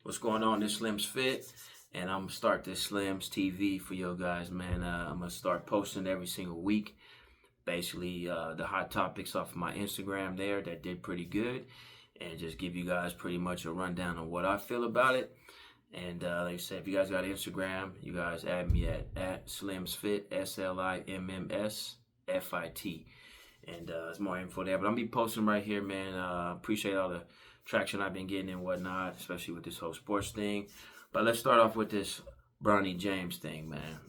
What's going on? This Slim's Fit, and I'm gonna start this Slim's TV for you guys, man. I'm gonna start posting every single week. Basically, the hot topics off of my Instagram there that did pretty good, and just give you guys pretty much a rundown on what I feel about it. And like I said, if you guys got Instagram, you guys add me at Slim's Fit, SLIMMSFIT. And there's more info there. But I'm gonna be posting right here, man. Appreciate all the traction I've been getting and whatnot, especially with this whole sports thing. But let's start off with this Bronny James thing, man.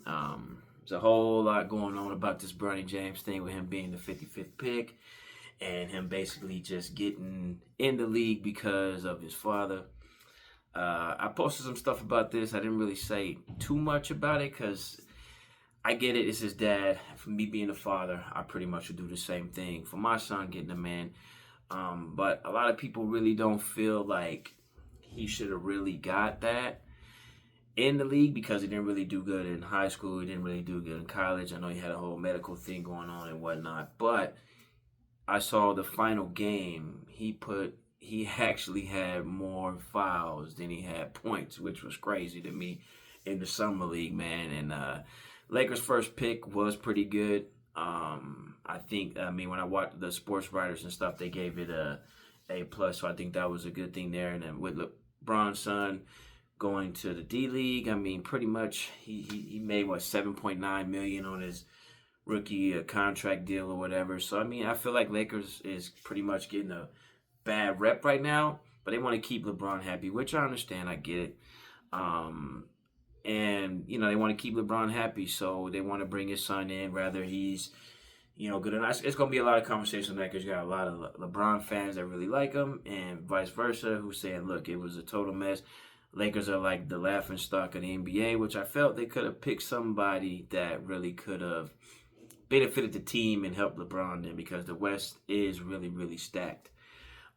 There's a whole lot going on about this Bronny James thing with him being the 55th pick and him basically just getting in the league because of his father. I posted some stuff about this. I didn't really say too much about it because I get it. It's his dad. For me being a father, I pretty much would do the same thing for my son getting a man. But a lot of people really don't feel like he should have really got that in the league because he didn't really do good in high school. He didn't really do good in college. I know he had a whole medical thing going on and whatnot. But I saw the final game. He actually had more fouls than he had points, which was crazy to me in the summer league, man. And Lakers' first pick was pretty good. I mean, when I watched the sports writers and stuff, they gave it a plus. So I think that was a good thing there. And then with LeBron's son going to the D League, I mean, pretty much he made what 7.9 million on his rookie contract deal or whatever. So I mean, I feel like Lakers is pretty much getting a bad rep right now, but they want to keep LeBron happy, which I understand. I get it. And they want to keep LeBron happy, so they want to bring his son in. Rather he's good enough. It's going to be a lot of conversation there because you got a lot of LeBron fans that really like him, and vice versa, who's saying, "Look, it was a total mess." Lakers are like the laughing stock of the NBA, which I felt they could have picked somebody that really could have benefited the team and helped LeBron then because the West is really, really stacked.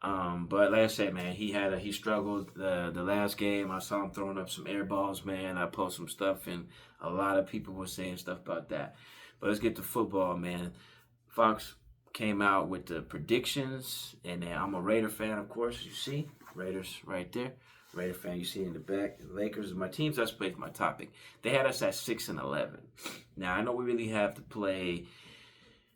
But like I said, man, he struggled the last game. I saw him throwing up some air balls, man. I posted some stuff, and a lot of people were saying stuff about that. But let's get to football, man. Fox came out with the predictions, and then I'm a Raider fan, of course. You see, Raiders right there. Raider fan, you see in the back. The Lakers, my teams. That's played my topic. They had us at 6-11. Now I know we really have to play.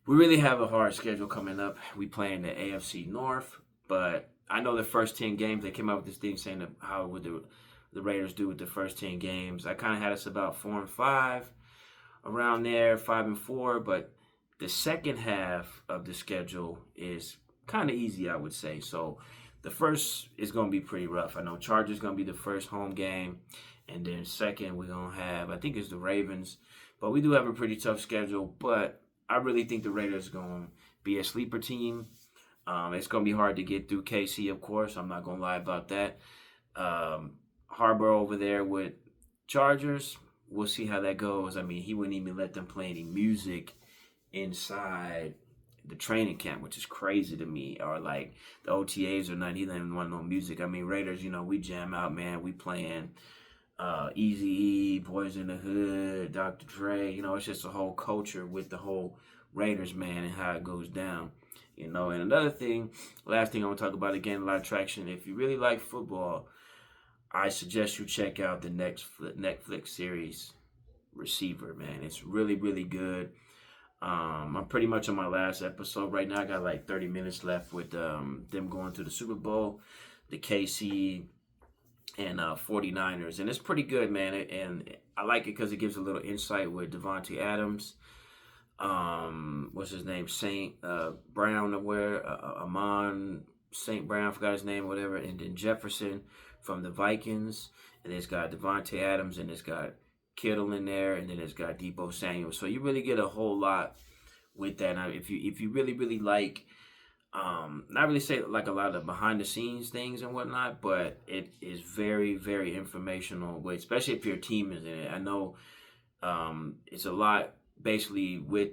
We really have a hard schedule coming up. We play in the AFC North. But I know the first 10 games, they came out with this thing saying that how would the Raiders do with the first 10 games. I kind of had us about 4-5, around there, 5-4. But the second half of the schedule is kind of easy, I would say. So the first is going to be pretty rough. I know Chargers going to be the first home game. And then second, we're going to have, I think it's the Ravens. But we do have a pretty tough schedule. But I really think the Raiders are going to be a sleeper team. It's going to be hard to get through KC, of course. I'm not going to lie about that. Harbor over there with Chargers, we'll see how that goes. I mean, he wouldn't even let them play any music inside the training camp, which is crazy to me. Or like the OTAs or nothing. He didn't even want no music. I mean, Raiders, we jam out, man. We playing Eazy-E, Boys in the Hood, Dr. Dre. It's just a whole culture with the whole Raiders, man, and how it goes down. And another thing, last thing I want to talk about, again, a lot of traction. If you really like football, I suggest you check out the next Netflix series, Receiver, man. It's really, really good. I'm pretty much on my last episode right now. I got like 30 minutes left with them going to the Super Bowl, the KC and 49ers. And it's pretty good, man. And I like it because it gives a little insight with Devontae Adams. What's his name? Saint Brown, Amon Saint Brown, forgot his name, whatever, and then Jefferson from the Vikings, and it's got Devontae Adams, and it's got Kittle in there, and then it's got Deebo Samuel. So you really get a whole lot with that. Now, if you really like, not really say like a lot of behind the scenes things and whatnot, but it is very, very informational. Especially if your team is in it. I know it's a lot. Basically with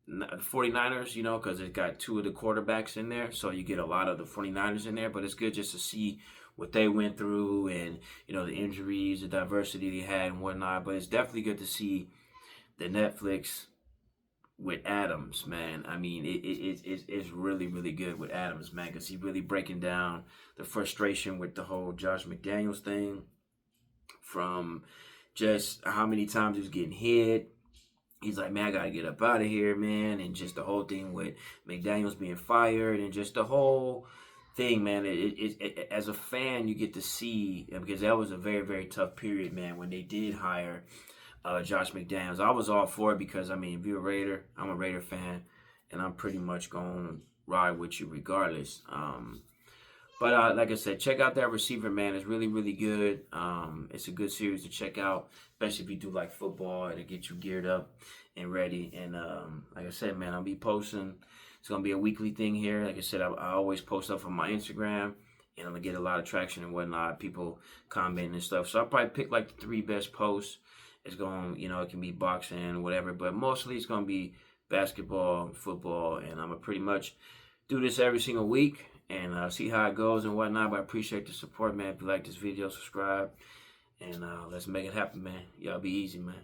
the 49ers, because it's got two of the quarterbacks in there. So you get a lot of the 49ers in there. But it's good just to see what they went through and, the injuries, the diversity they had and whatnot. But it's definitely good to see the Netflix with Adams, man. I mean, it's really, really good with Adams, man, because he's really breaking down the frustration with the whole Josh McDaniels thing, from just how many times he was getting hit. He's like, man, I gotta get up out of here, man, and just the whole thing with McDaniels being fired, and just the whole thing, man. As a fan, you get to see, because that was a very, very tough period, man, when they did hire Josh McDaniels. I was all for it because, I mean, if you're a Raider, I'm a Raider fan, and I'm pretty much going to ride with you regardless. But like I said, check out that Receiver, man. It's really, really good. It's a good series to check out, especially if you do like football. It'll get you geared up and ready. And like I said, man, I'll be posting. It's going to be a weekly thing here. Like I said, I always post up on my Instagram, and I'm going to get a lot of traction and whatnot, people commenting and stuff. So I'll probably pick like the 3 best posts. It's going to, it can be boxing, whatever, but mostly it's going to be basketball, football, and I'm going to pretty much do this every single week and see how it goes and whatnot. But I appreciate the support, man. If you like this video, subscribe, and let's make it happen, man. Y'all be easy, man.